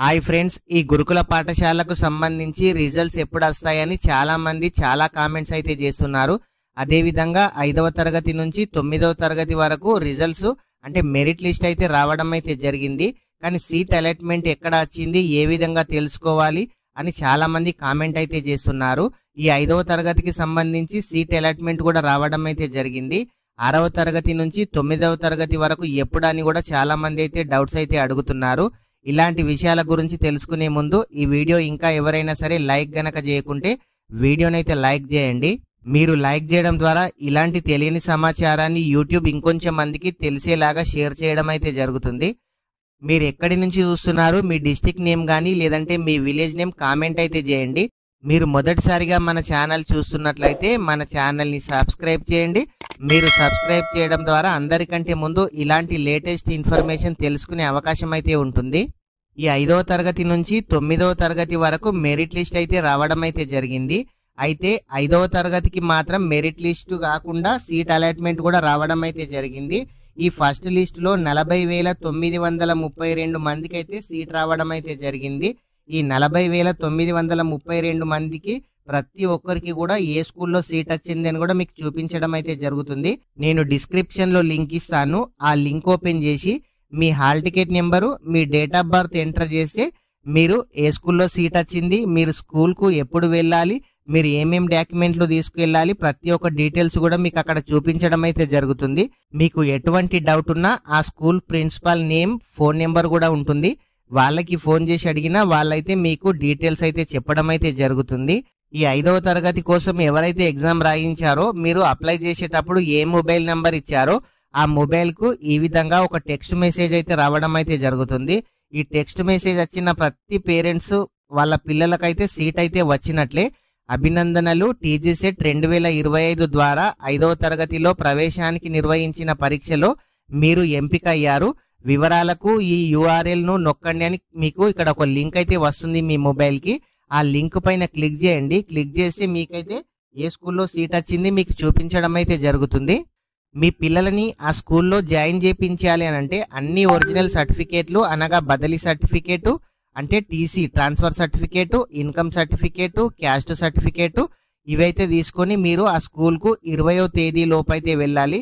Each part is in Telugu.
హాయ్ ఫ్రెండ్స్, ఈ గురుకుల పాఠశాలకు సంబంధించి రిజల్ట్స్ ఎప్పుడు వస్తాయని చాలా మంది చాలా కామెంట్స్ అయితే చేస్తున్నారు. అదే విధంగా 5వ తరగతి నుంచి 9వ తరగతి వరకు రిజల్ట్స్ అంటే మెరిట్ లిస్ట్ అయితే రావడం అయితే జరిగింది. కానీ సీట్ అలాట్మెంట్ ఎక్కడ వచ్చింది, ఏ విధంగా తెలుసుకోవాలి అని చాలా మంది కామెంట్ అయితే చేస్తున్నారు. ఈ 5వ తరగతికి సంబంధించి సీట్ అలాట్మెంట్ కూడా రావడం అయితే జరిగింది. 6వ తరగతి నుంచి 9వ తరగతి వరకు ఎప్పుడు అని కూడా చాలా మంది అయితే డౌట్స్ అయితే అడుగుతున్నారు. ఇలాంటి విషయాల గురించి తెలుసుకునే ముందు ఈ వీడియో ఇంకా ఎవరైనా సరే లైక్ గనక చేయకుంటే వీడియోనైతే లైక్ చేయండి. మీరు లైక్ చేయడం ద్వారా ఇలాంటి తెలియని సమాచారాన్ని యూట్యూబ్ ఇంకొంచెం మందికి తెలిసేలాగా షేర్ చేయడం అయితే జరుగుతుంది. మీరు ఎక్కడి నుంచి చూస్తున్నారు, మీ డిస్ట్రిక్ట్ నేమ్ కానీ లేదంటే మీ విలేజ్ నేమ్ కామెంట్ అయితే చేయండి. మీరు మొదటిసారిగా మన ఛానల్ చూస్తున్నట్లయితే మన ఛానల్ని సబ్స్క్రైబ్ చేయండి. మీరు సబ్స్క్రైబ్ చేయడం ద్వారా అందరికంటే ముందు ఇలాంటి లేటెస్ట్ ఇన్ఫర్మేషన్ తెలుసుకునే అవకాశం అయితే ఉంటుంది. ఈ 5వ తరగతి నుంచి 9వ తరగతి వరకు మెరిట్ లిస్ట్ అయితే రావడం అయితే జరిగింది. అయితే 5వ తరగతికి మాత్రం మెరిట్ లిస్టు కాకుండా సీట్ అలాట్మెంట్ కూడా రావడం అయితే జరిగింది. ఈ ఫస్ట్ లిస్టులో 40,932 మందికి అయితే సీట్ రావడం అయితే జరిగింది. ఈ 40,932 మందికి ప్రతి ఒక్కరికి కూడా ఏ స్కూల్లో సీట్ వచ్చింది అని కూడా మీకు చూపించడం అయితే జరుగుతుంది. నేను డిస్క్రిప్షన్ లో లింక్ ఇస్తాను. ఆ లింక్ ఓపెన్ చేసి మీ హాల్ టికెట్ నెంబరు, మీ డేట్ ఆఫ్ బర్త్ ఎంటర్ చేస్తే మీరు ఏ స్కూల్లో సీట్ వచ్చింది, మీరు స్కూల్కు ఎప్పుడు వెళ్ళాలి, మీరు ఏమేం డాక్యుమెంట్లు తీసుకువెళ్ళాలి, ప్రతి ఒక్క డీటెయిల్స్ కూడా మీకు అక్కడ చూపించడం అయితే జరుగుతుంది. మీకు ఎటువంటి డౌట్ ఉన్నా ఆ school principal name, phone number కూడా ఉంటుంది. వాళ్ళకి ఫోన్ చేసి అడిగినా వాళ్ళైతే మీకు డీటెయిల్స్ అయితే చెప్పడం అయితే జరుగుతుంది. ఈ 5వ తరగతి కోసం ఎవరైతే ఎగ్జామ్ రాయించారో మీరు అప్లై చేసేటప్పుడు ఏ మొబైల్ నెంబర్ ఇచ్చారో ఆ మొబైల్ కు ఈ విధంగా ఒక టెక్స్ట్ మెసేజ్ అయితే రావడం అయితే జరుగుతుంది. ఈ టెక్స్ట్ మెసేజ్ వచ్చిన ప్రతి పేరెంట్స్ వాళ్ళ పిల్లలకైతే సీట్ అయితే వచ్చినట్లే. అభినందనలు, టీజీసెట్ 2025 ద్వారా 5వ తరగతిలో ప్రవేశానికి నిర్వహించిన పరీక్షలో మీరు ఎంపిక అయ్యారు. వివరాలకు ఈ URL ను నొక్కండి అని మీకు ఇక్కడ ఒక లింక్ అయితే వస్తుంది మీ మొబైల్ కి. ఆ లింక్ పైన క్లిక్ చేయండి. క్లిక్ చేసి మీకైతే ఏ స్కూల్లో సీట్ వచ్చింది మీకు చూపించడం అయితే జరుగుతుంది. మీ పిల్లలని ఆ స్కూల్లో జాయిన్ చేయించాలి అని అంటే అన్ని ఒరిజినల్ సర్టిఫికేట్లు అనగా బదిలీ సర్టిఫికేటు అంటే TC transfer certificate, income certificate, caste certificate ఇవైతే తీసుకొని మీరు ఆ స్కూల్కు 20వ తేదీ లోపు అయితే వెళ్ళాలి.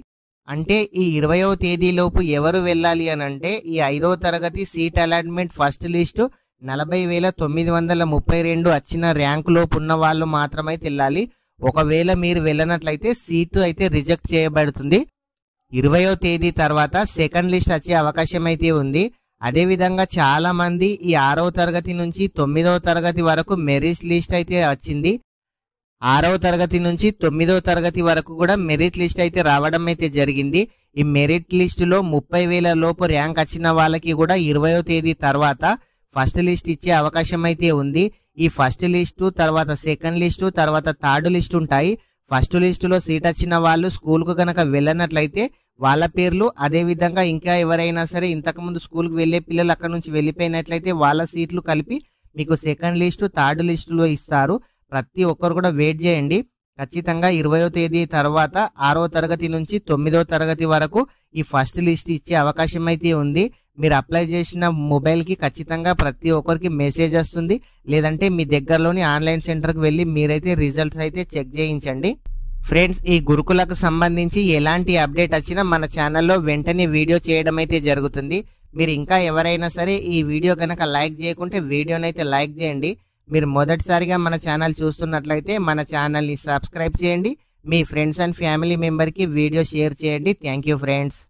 అంటే ఈ 20వ తేదీ లోపు ఎవరు వెళ్ళాలి అని అంటే ఈ 5వ తరగతి సీట్ అలాట్మెంట్ ఫస్ట్ లిస్టు 40,932 వచ్చిన ర్యాంకు లోపు ఉన్న వాళ్ళు మాత్రమే వెళ్ళాలి. ఒకవేళ మీరు వెళ్ళనట్లయితే సీటు అయితే రిజెక్ట్ చేయబడుతుంది. 20వ తేదీ తర్వాత సెకండ్ లిస్ట్ వచ్చే అవకాశం అయితే ఉంది. అదేవిధంగా చాలా మంది ఈ 6వ తరగతి నుంచి 9వ తరగతి వరకు మెరిట్ లిస్ట్ అయితే వచ్చింది. 6వ తరగతి నుంచి 9వ తరగతి వరకు కూడా మెరిట్ లిస్ట్ అయితే రావడం అయితే జరిగింది. ఈ మెరిట్ లిస్టులో 30,000 లోపు ర్యాంక్ వచ్చిన వాళ్ళకి కూడా 20వ తేదీ తర్వాత ఫస్ట్ లిస్ట్ ఇచ్చే అవకాశం అయితే ఉంది. ఈ ఫస్ట్ లిస్టు తర్వాత సెకండ్ లిస్టు తర్వాత థర్డ్ లిస్ట్ ఉంటాయి. ఫస్ట్ లిస్టులో సీట్ వచ్చిన వాళ్ళు స్కూల్కు కనుక వెళ్ళనట్లయితే వాళ్ళ పేర్లు, అదే విధంగా ఇంకా ఎవరైనా సరే ఇంతకుముందు స్కూల్కి వెళ్ళే పిల్లలు అక్కడ నుంచి వెళ్ళిపోయినట్లయితే వాళ్ళ సీట్లు కలిపి మీకు సెకండ్ లిస్టు థర్డ్ లిస్టులో ఇస్తారు. ప్రతి ఒక్కరు కూడా వెయిట్ చేయండి. ఖచ్చితంగా 20వ తేదీ తర్వాత 6వ తరగతి నుంచి 9వ తరగతి వరకు ఈ ఫస్ట్ లిస్ట్ ఇచ్చే అవకాశం అయితే ఉంది. మీరు అప్లై చేసిన మొబైల్కి ఖచ్చితంగా ప్రతి ఒక్కరికి మెసేజ్ వస్తుంది. లేదంటే మీ దగ్గరలోని ఆన్లైన్ సెంటర్కి వెళ్ళి మీరైతే రిజల్ట్స్ అయితే చెక్ చేయించండి. ఫ్రెండ్స్, ఈ గురుకులకు సంబంధించి ఎలాంటి అప్డేట్ వచ్చినా మన ఛానల్లో వెంటనే వీడియో చేయడం అయితే జరుగుతుంది. మీరు ఇంకా ఎవరైనా సరే ఈ వీడియో కనుక లైక్ చేయకుంటే వీడియోనైతే లైక్ చేయండి. మీరు మొదటిసారిగా మన ఛానల్ చూస్తున్నట్లయితే మన ఛానల్ని సబ్స్క్రైబ్ చేయండి. మీ ఫ్రెండ్స్ అండ్ ఫ్యామిలీ మెంబర్కి వీడియో షేర్ చేయండి. Thank you friends.